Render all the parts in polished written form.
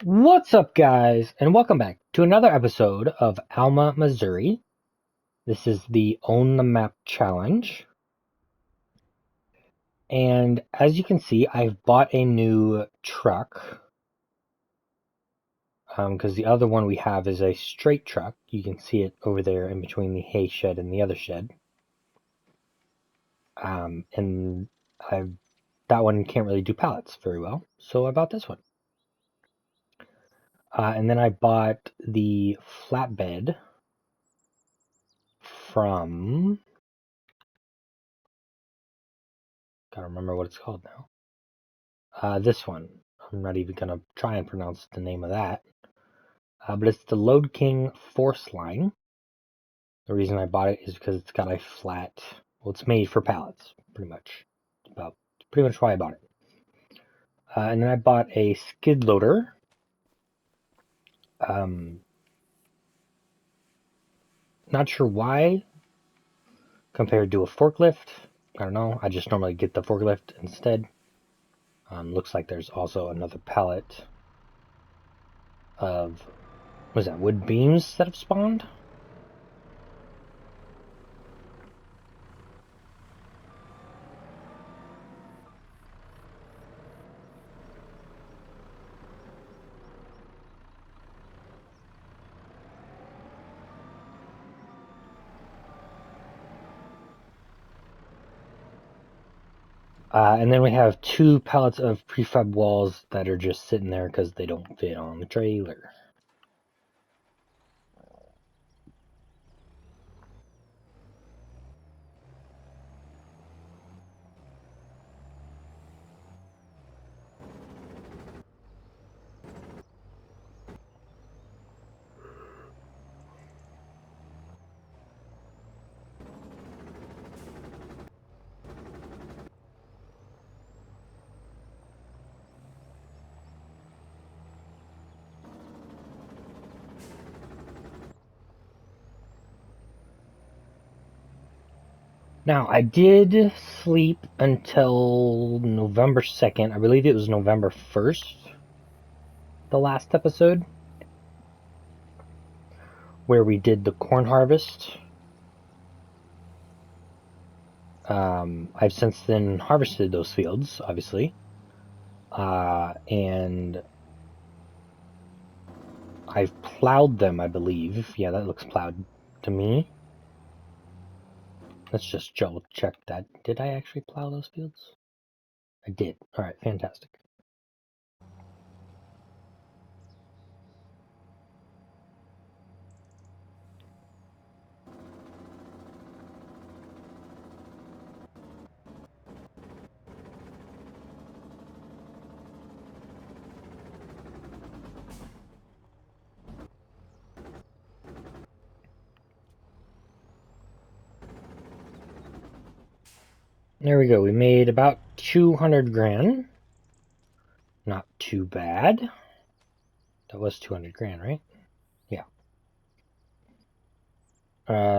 What's up, guys, and welcome back to another episode of Alma, Missouri. This is the Own the Map challenge. And as you can see, I've bought a new truck. Because the other one we have is a straight truck. You can see it over there in between the hay shed and the other shed. And that one can't really do pallets very well, so I bought this one. And then I bought the flatbed from... Gotta remember what it's called now. This one. I'm not even gonna try and pronounce the name of that. But it's the Load King Force line. The reason I bought it is because it's got a flat. Well, it's made for pallets, pretty much. Pretty much why I bought it. And then I bought a skid loader. Not sure why, compared to a forklift. I don't know. I just normally get the forklift instead. Looks like there's also another pallet of, what is that, wood beams that have spawned? And then we have two pallets of prefab walls that are just sitting there because they don't fit on the trailer. Now, I did sleep until November 2nd. I believe it was November 1st, the last episode, where we did the corn harvest. I've since then harvested those fields, obviously. And I've plowed them, I believe. Yeah, that looks plowed to me. Let's just double check that. Did I actually plow those fields? I did. Alright, fantastic. There we go. We made about 200 grand. Not too bad. That was 200 grand, right? Yeah.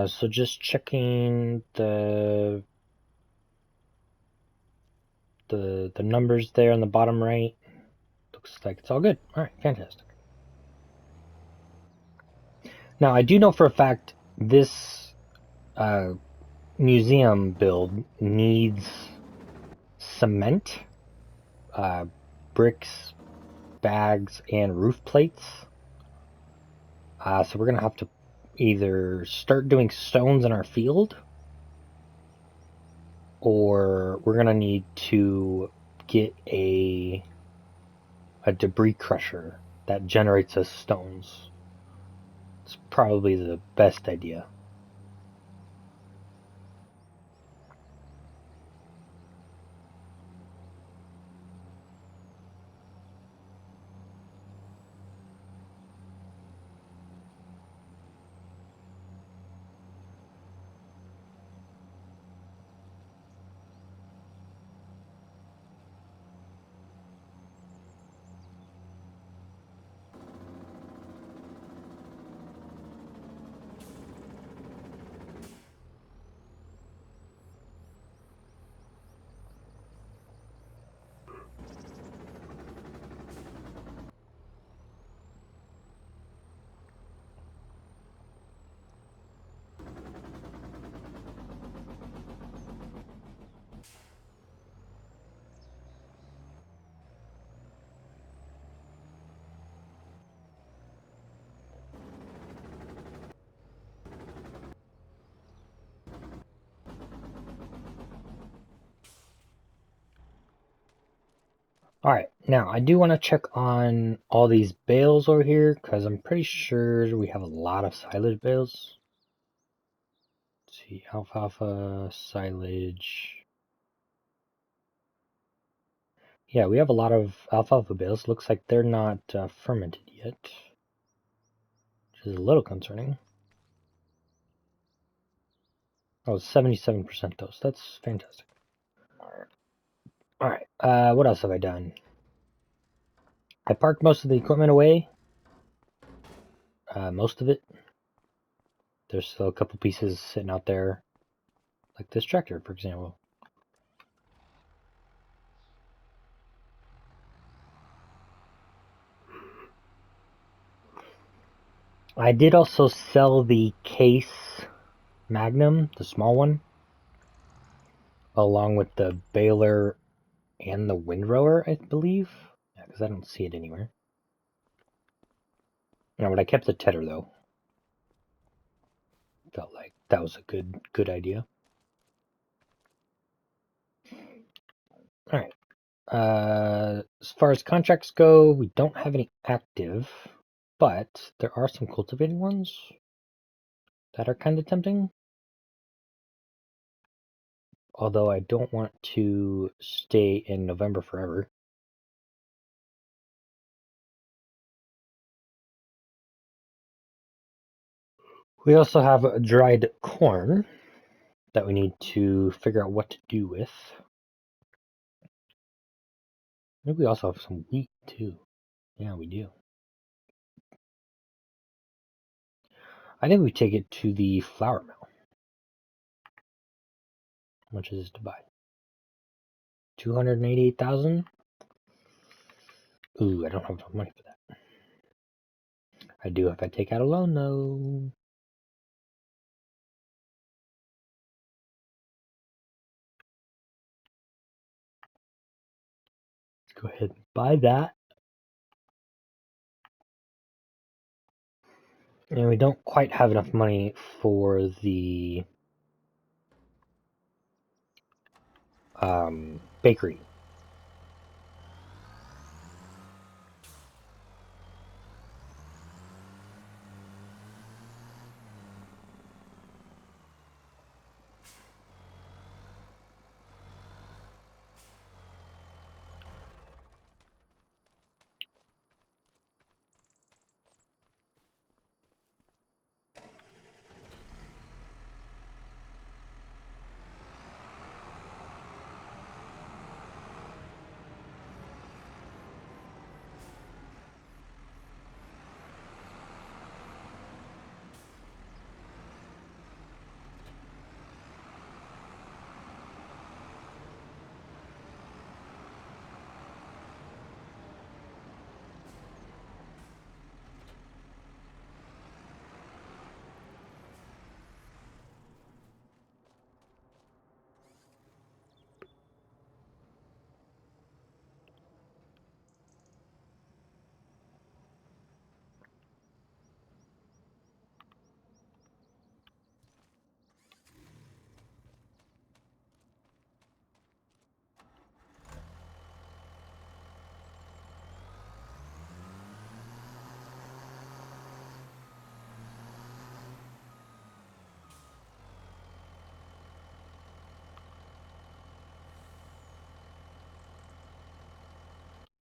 So just checking the numbers there on the bottom right. Looks like it's all good. All right, fantastic. Now I do know for a fact this museum build needs cement, bricks, bags, and roof plates. So we're gonna have to either start doing stones in our field, or we're gonna need to get a debris crusher that generates us stones. It's probably the best idea. Alright, now I do want to check on all these bales over here because I'm pretty sure we have a lot of silage bales. Let's see, alfalfa, silage. Yeah, we have a lot of alfalfa bales. Looks like they're not fermented yet, which is a little concerning. Oh, 77% though, so that's fantastic. Alright, what else have I done? I parked most of the equipment away. Most of it. There's still a couple pieces sitting out there, like this tractor, for example. I did also sell the case Magnum, the small one, along with the baler and the windrower, I believe. Yeah, because I don't see it anywhere. No, but I kept the tedder though. Felt like that was a good idea. All right. As far as contracts go, we don't have any active, but there are some cultivating ones that are kind of tempting. Although I don't want to stay in November forever. We also have dried corn that we need to figure out what to do with. Maybe we also have some wheat too. Yeah, we do. I think we take it to the flour mill. How much is this to buy? 288,000? Ooh, I don't have enough money for that. I do if I take out a loan though. Let's go ahead and buy that. And we don't quite have enough money for the bakery.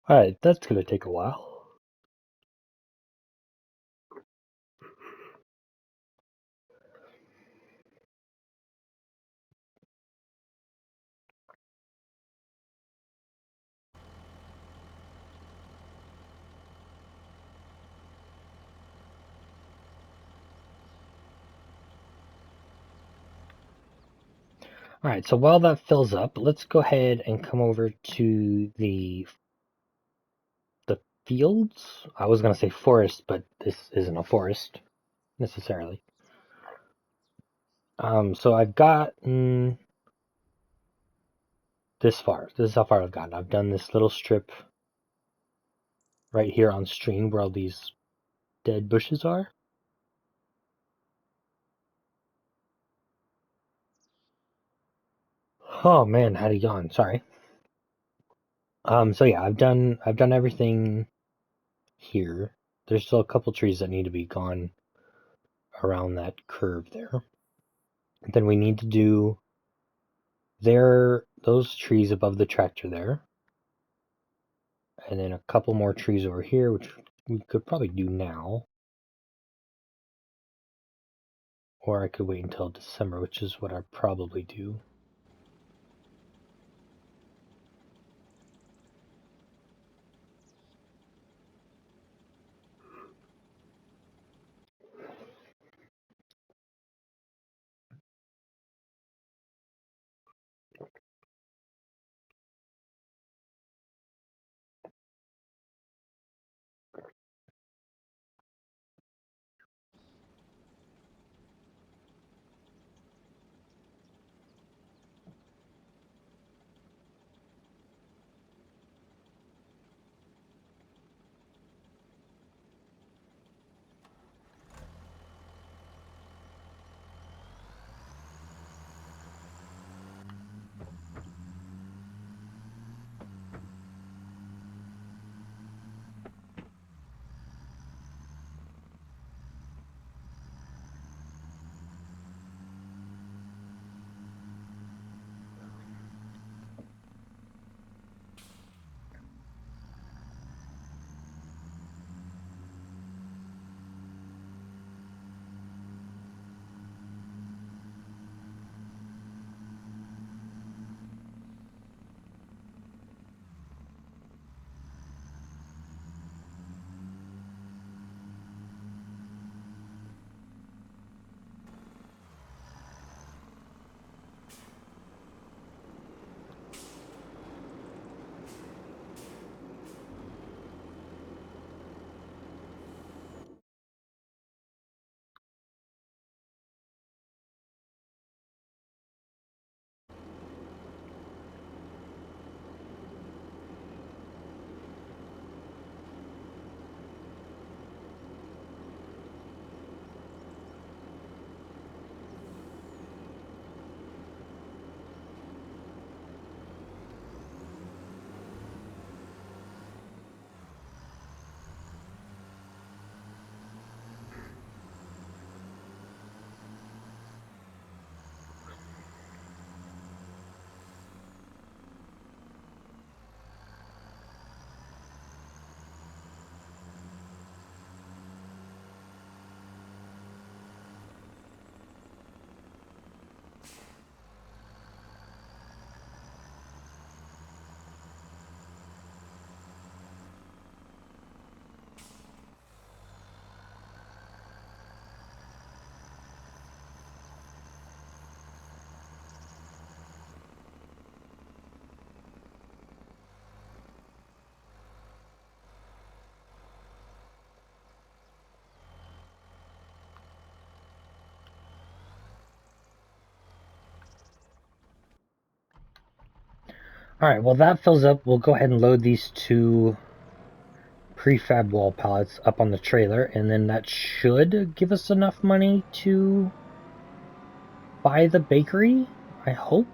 Alright, that's gonna take a while. Alright, so while that fills up, let's go ahead and come over to the fields. I was gonna say forest, but this isn't a forest necessarily. So I've gotten this far. This is how far I've gotten. I've done this little strip right here on stream where all these dead bushes are. Oh man, had a yawn. Sorry. So yeah, I've done everything here. There's still a couple trees that need to be gone around that curve there. Then we need to do those trees above the tractor there. And then a couple more trees over here, which we could probably do now. Or I could wait until December, which is what I probably do. Alright, well that fills up. We'll go ahead and load these two prefab wall pallets up on the trailer, and then that should give us enough money to buy the bakery, I hope.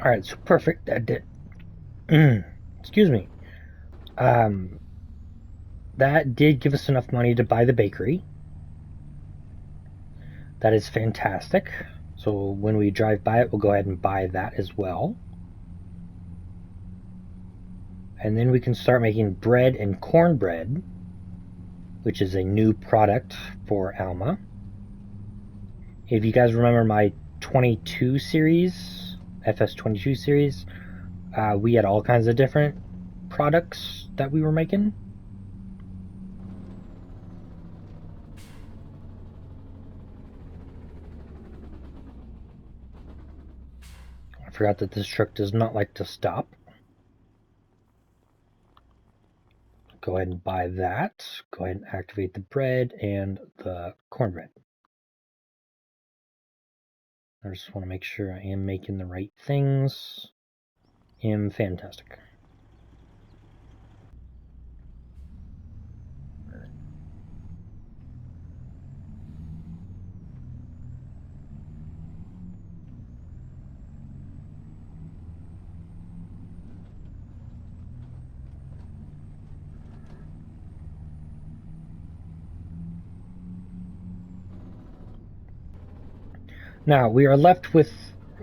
Alright, so perfect. That did. Excuse me. That did give us enough money to buy the bakery. That is fantastic. So when we drive by it, we'll go ahead and buy that as well. And then we can start making bread and cornbread, which is a new product for Alma. If you guys remember my 22 series, FS22 series, we had all kinds of different products that we were making. I forgot that this truck does not like to stop. Go ahead and buy that. Go ahead and activate the bread and the cornbread. I just want to make sure I am making the right things. Am fantastic. Now we are left with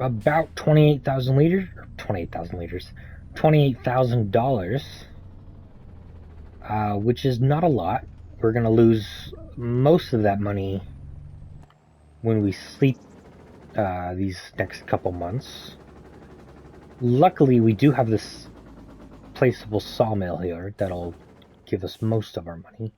about 28,000 liters, $28,000, which is not a lot. We're gonna lose most of that money when we sleep these next couple months. Luckily, we do have this placeable sawmill here that'll give us most of our money.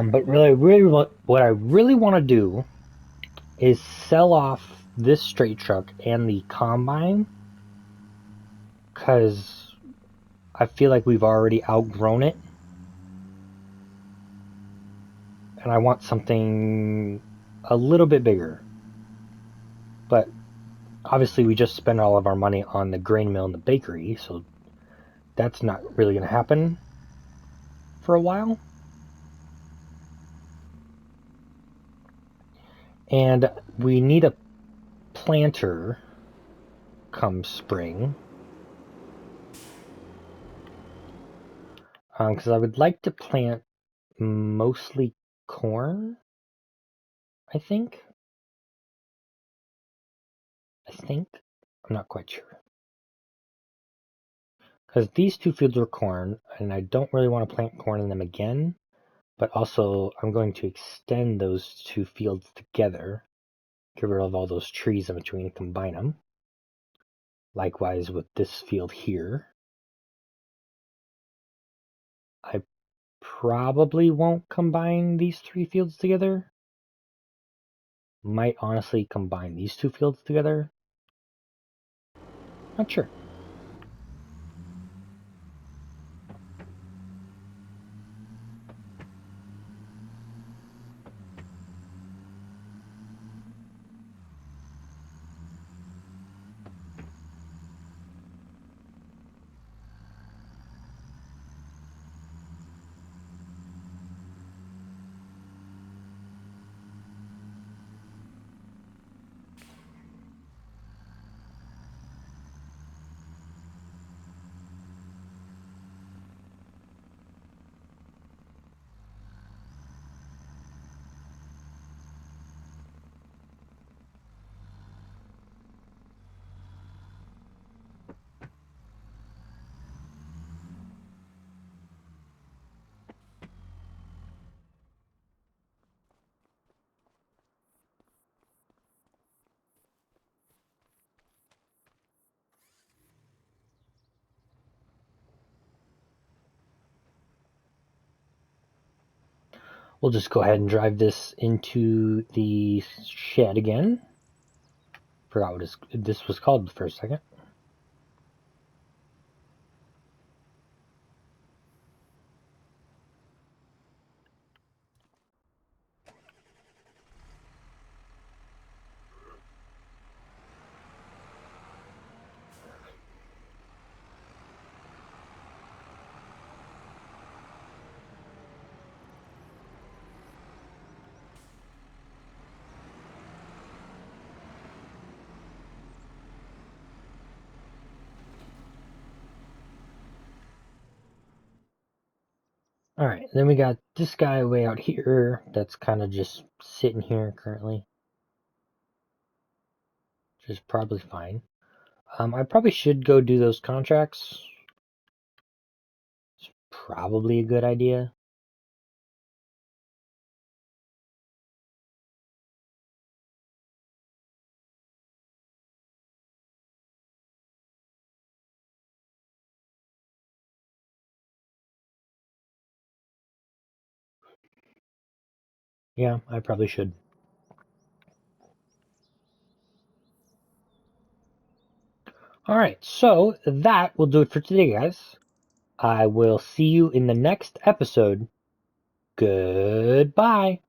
But really, what I really want to do is sell off this straight truck and the combine, because I feel like we've already outgrown it, and I want something a little bit bigger. But obviously, we just spent all of our money on the grain mill and the bakery, so that's not really going to happen for a while. And we need a planter come spring, because I would like to plant mostly corn, I think. I'm not quite sure. Because these two fields are corn, and I don't really want to plant corn in them again. But also, I'm going to extend those two fields together. Get rid of all those trees in between and combine them. Likewise with this field here. I probably won't combine these three fields together. Might honestly combine these two fields together. Not sure. We'll just go ahead and drive this into the shed again. Forgot what this was called for a second. Alright, then we got this guy way out here that's kind of just sitting here currently. Which is probably fine. I probably should go do those contracts. It's probably a good idea. Yeah, I probably should. Alright, so that will do it for today, guys. I will see you in the next episode. Goodbye.